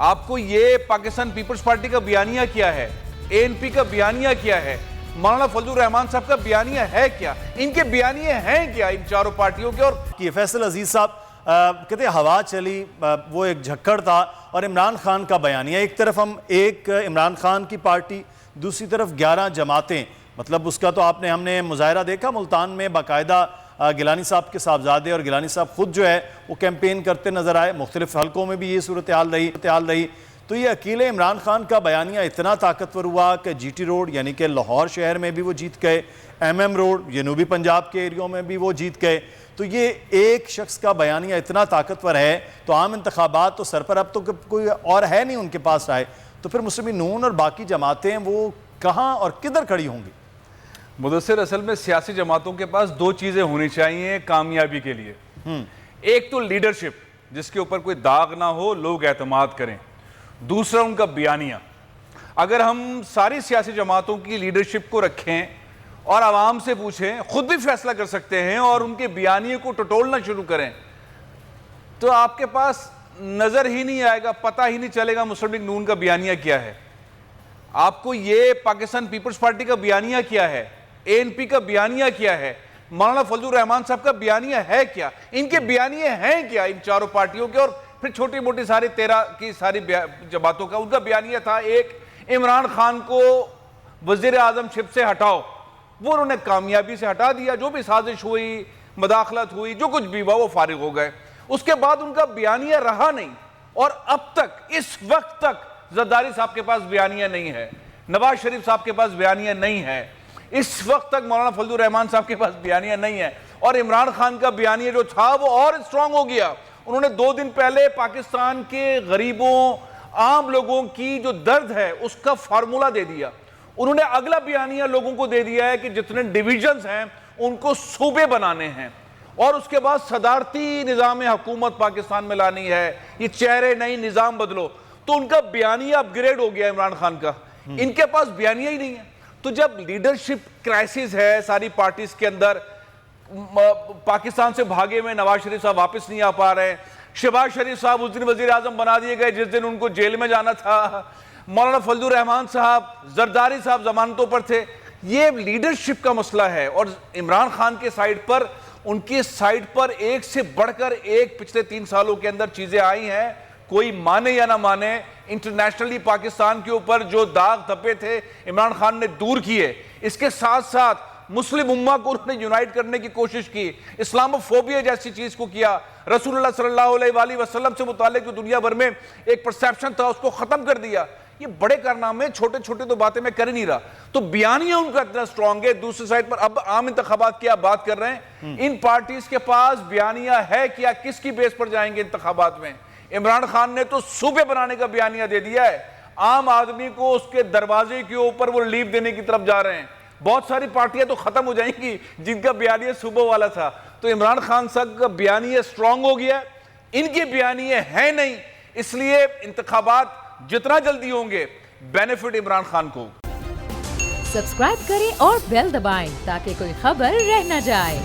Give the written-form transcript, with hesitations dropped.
آپ کو یہ پاکستان پیپلز پارٹی کا بیانیہ کیا ہے, اے این پی کا بیانیہ کیا ہے, مولانا فضل الرحمان صاحب کا بیانیہ ہے کیا, ان کے بیانیے ہیں کیا ان چاروں پارٹیوں کے؟ اور فیصل عزیز صاحب کہتے ہیں ہوا چلی, وہ ایک جھکڑ تھا, اور عمران خان کا بیانیہ, ایک طرف ہم ایک عمران خان کی پارٹی, دوسری طرف 11 جماعتیں, مطلب اس کا تو ہم نے مظاہرہ دیکھا ملتان میں, باقاعدہ گیلانی صاحب کے صاحبزادے اور گیلانی صاحب خود جو ہے وہ کیمپین کرتے نظر آئے, مختلف حلقوں میں بھی یہ صورتحال رہی. تو یہ اکیلے عمران خان کا بیانیہ اتنا طاقتور ہوا کہ جی ٹی روڈ یعنی کہ لاہور شہر میں بھی وہ جیت گئے, ایم روڈ جنوبی پنجاب کے ایریوں میں بھی وہ جیت گئے. تو یہ ایک شخص کا بیانیہ اتنا طاقتور ہے, تو عام انتخابات تو سر پر اب تو کوئی اور ہے نہیں ان کے پاس آئے, تو پھر مسلم نون اور باقی جماعتیں وہ کہاں اور کدھر کھڑی ہوں گی؟ مدثر, اصل میں سیاسی جماعتوں کے پاس 2 چیزیں ہونی چاہیے کامیابی کے لیے. ایک تو لیڈرشپ جس کے اوپر کوئی داغ نہ ہو, لوگ اعتماد کریں. دوسرا ان کا بیانیہ. اگر ہم ساری سیاسی جماعتوں کی لیڈرشپ کو رکھیں اور عوام سے پوچھیں, خود بھی فیصلہ کر سکتے ہیں, اور ان کے بیانیے کو ٹٹولنا شروع کریں, تو آپ کے پاس نظر ہی نہیں آئے گا, پتہ ہی نہیں چلے گا مسلم لیگ نون کا بیانیہ کیا ہے. آپ کو یہ پاکستان پیپلز پارٹی کا بیانیہ کیا ہے, اے این پی کا بیانیہ کیا ہے, مولانا فضل الرحمان صاحب کا بیانیہ ہے کیا, ان کے بیانیے ہیں کیا ان چاروں پارٹیوں کے؟ اور پھر چھوٹی موٹی ساری 13 کی ساری جماعتوں کا ان کا بیانیہ تھا ایک, عمران خان کو وزیر اعظم شپ سے ہٹاؤ. وہ انہوں نے کامیابی سے ہٹا دیا, جو بھی سازش ہوئی, مداخلت ہوئی, جو کچھ بھی ہوا وہ فارغ ہو گئے. اس کے بعد ان کا بیانیہ رہا نہیں, اور اب تک اس وقت تک زرداری صاحب کے پاس بیانیہ نہیں ہے, نواز شریف صاحب کے پاس بیانیہ نہیں ہے, اس وقت تک مولانا فضل الرحمان صاحب کے پاس بیانیہ نہیں ہے. اور عمران خان کا بیانیہ جو تھا وہ اور اسٹرانگ ہو گیا. انہوں نے 2 دن پہلے پاکستان کے غریبوں, عام لوگوں کی جو درد ہے اس کا فارمولہ دے دیا. انہوں نے اگلا بیانیہ لوگوں کو دے دیا ہے کہ جتنے ڈیویژنز ہیں ان کو صوبے بنانے ہیں, اور اس کے بعد صدارتی نظام حکومت پاکستان میں لانی ہے, یہ چہرے نہیں, نظام بدلو. تو ان کا بیانیہ اپ گریڈ ہو گیا عمران خان کا, ان کے پاس بیانیہ ہی نہیں ہے. تو جب لیڈرشپ کرائسس ہے ساری پارٹیز کے اندر, پاکستان سے بھاگے میں نواز شریف صاحب واپس نہیں آ پا رہے ہیں, شہباز شریف صاحب اس دن وزیر اعظم بنا دیے گئے جس دن ان کو جیل میں جانا تھا, مولانا فضل الرحمان صاحب, زرداری صاحب ضمانتوں پر تھے. یہ لیڈرشپ کا مسئلہ ہے, اور عمران خان کے سائیڈ پر, ان کی سائیڈ پر ایک سے بڑھ کر ایک پچھلے 3 سالوں کے اندر چیزیں آئی ہیں, کوئی مانے یا نہ مانے. انٹرنیشنلی پاکستان کے اوپر جو داغ دھبے تھے عمران خان نے دور کیے, اس کے ساتھ ساتھ مسلم امہ کو انہوں نے یونائٹ کرنے کی کوشش کی, اسلام فوبیا جیسی چیز کو کیا, رسول اللہ صلی اللہ علیہ وآلہ وسلم سے متعلق جو دنیا بھر میں ایک پرسیپشن تھا اس کو ختم کر دیا. یہ بڑے کارنامے, چھوٹے چھوٹے تو باتیں میں کر ہی نہیں رہا. تو بیانیہ ان کا اتنا سٹرونگ ہے. دوسری سائڈ پر اب عام انتخابات کی آپ بات کر رہے ہیں, ان پارٹیز کے پاس بیانیہ ہے کیا, کس کی بیس پر جائیں گے انتخابات میں؟ عمران خان نے تو صوبے بنانے کا بیانیہ دے دیا ہے, عام آدمی کو اس کے دروازے کے اوپر وہ لیف دینے کی طرف جا رہے ہیں. بہت ساری پارٹیاں تو ختم ہو جائیں گی جن کا بیانیہ صوبوں والا تھا. تو عمران خان صاحب کا بیانیہ سٹرونگ ہو گیا, ان کے بیانیہ ہے نہیں, اس لیے انتخابات جتنا جلدی ہوں گے بینیفٹ عمران خان کو. سبسکرائب کریں اور بیل دبائیں تاکہ کوئی خبر رہ نہ جائے.